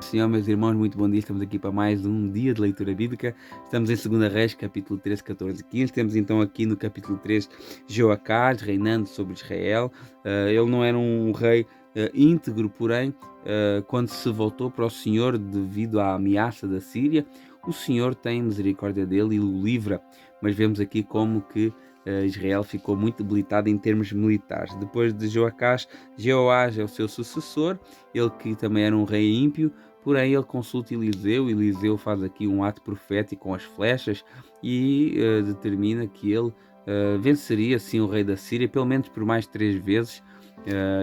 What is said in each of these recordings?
Senhor, meus irmãos, muito bom dia. Estamos aqui para mais um dia de leitura bíblica. Estamos em 2 Reis, capítulo 13, 14 e 15. Temos então aqui no capítulo 3 Jeoacás reinando sobre Israel. Ele não era um rei íntegro, porém, quando se voltou para o Senhor devido à ameaça da Síria, o Senhor tem misericórdia dele e o livra. Mas vemos aqui como que Israel ficou muito debilitado em termos militares. Depois de Jeoacás, Jeoás é o seu sucessor, ele que também era um rei ímpio. Porém, ele consulta Eliseu. Eliseu faz aqui um ato profético com as flechas e determina que ele venceria sim o rei da Síria, pelo menos por mais 3 vezes,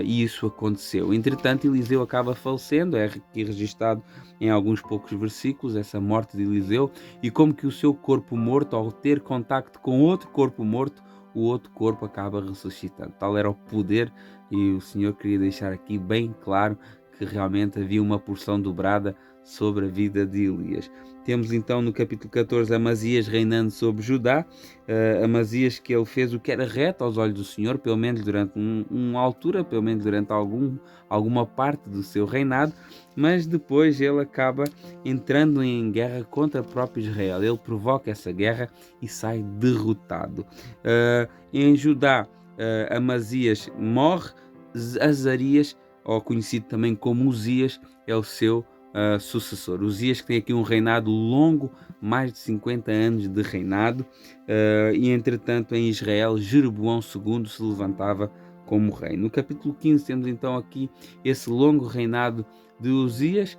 e isso aconteceu. Entretanto, Eliseu acaba falecendo, é aqui registado em alguns poucos versículos, essa morte de Eliseu, e como que o seu corpo morto, ao ter contacto com outro corpo morto, o outro corpo acaba ressuscitando. Tal era o poder, e o Senhor queria deixar aqui bem claro que realmente havia uma porção dobrada sobre a vida de Elias. Temos então no capítulo 14 Amazias reinando sobre Judá. Amazias, que ele fez o que era reto aos olhos do Senhor, pelo menos durante uma altura, pelo menos durante alguma parte do seu reinado, mas depois ele acaba entrando em guerra contra o próprio Israel. Ele provoca essa guerra e sai derrotado. Em Judá, Amazias morre. Azarias, ou conhecido também como Uzias, é o seu sucessor. Uzias, que tem aqui um reinado longo, mais de 50 anos de reinado, e entretanto em Israel Jeroboão II se levantava como rei. No capítulo 15 temos então aqui esse longo reinado de Uzias.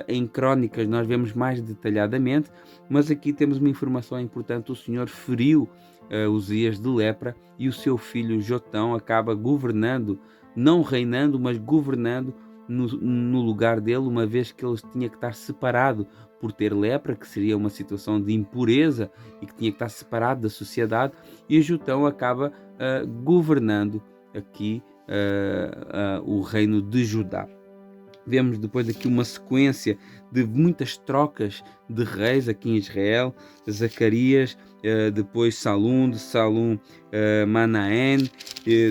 Em Crónicas nós vemos mais detalhadamente, mas aqui temos uma informação importante: o Senhor feriu Uzias de lepra e o seu filho Jotão acaba governando, não reinando, mas governando no lugar dele, uma vez que ele tinha que estar separado por ter lepra, que seria uma situação de impureza e que tinha que estar separado da sociedade, e Jotão acaba governando aqui o reino de Judá. Vemos depois aqui uma sequência de muitas trocas de reis aqui em Israel. Zacarias, depois Salum, de Salum Manaém,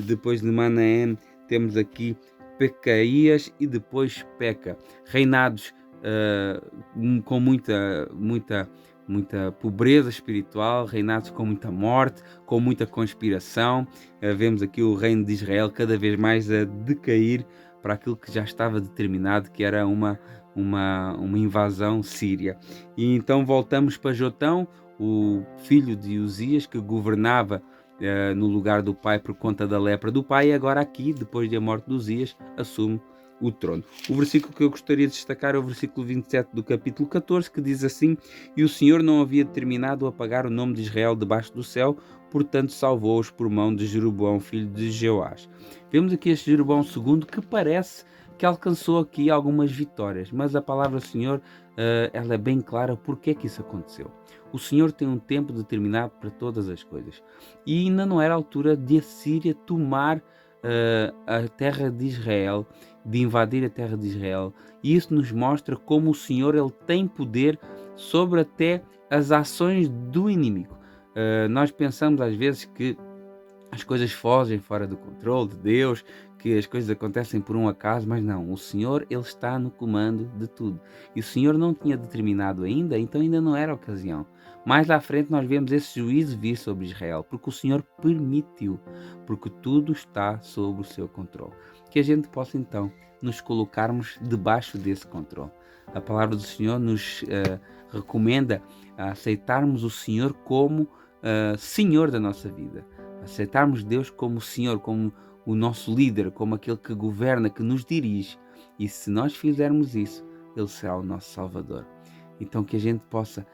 depois de Manaém temos aqui Pecaías e depois Peca. Reinados com muita pobreza espiritual, reinados com muita morte, com muita conspiração. Vemos aqui o reino de Israel cada vez mais a decair para aquilo que já estava determinado, que era uma invasão síria. E então voltamos para Jotão, o filho de Uzias, que governava no lugar do pai por conta da lepra do pai, e agora aqui, depois da morte de Uzias, assume o trono. O versículo que eu gostaria de destacar é o versículo 27 do capítulo 14, que diz assim: "E o Senhor não havia determinado apagar o nome de Israel debaixo do céu, portanto salvou-os por mão de Jeroboão, filho de Jeoás." Vemos aqui este Jeroboão II que parece que alcançou aqui algumas vitórias, mas a palavra do Senhor ela é bem clara porque é que isso aconteceu. O Senhor tem um tempo determinado para todas as coisas, e ainda não era a altura de a Síria tomar a terra de Israel, de invadir a terra de Israel. E isso nos mostra como o Senhor ele tem poder sobre até as ações do inimigo. Nós pensamos às vezes que as coisas fogem fora do controle de Deus, que as coisas acontecem por um acaso, mas não, o Senhor ele está no comando de tudo. E o Senhor não tinha determinado ainda, então ainda não era a ocasião. Mais à frente nós vemos esse juízo vir sobre Israel, porque o Senhor permitiu, porque tudo está sob o seu controle. Que a gente possa então nos colocarmos debaixo desse controle. A palavra do Senhor nos recomenda a aceitarmos o Senhor como Senhor da nossa vida. Aceitarmos Deus como Senhor, como o nosso líder, como aquele que governa, que nos dirige. E se nós fizermos isso, Ele será o nosso Salvador. Então que a gente possa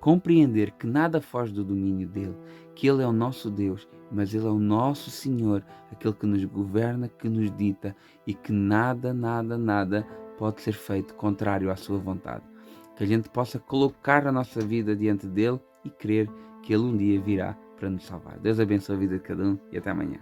compreender que nada foge do domínio dEle, que Ele é o nosso Deus, mas Ele é o nosso Senhor, aquele que nos governa, que nos dita, e que nada pode ser feito contrário à sua vontade. Que a gente possa colocar a nossa vida diante dEle e crer que Ele um dia virá para nos salvar. Deus abençoe a vida de cada um e até amanhã.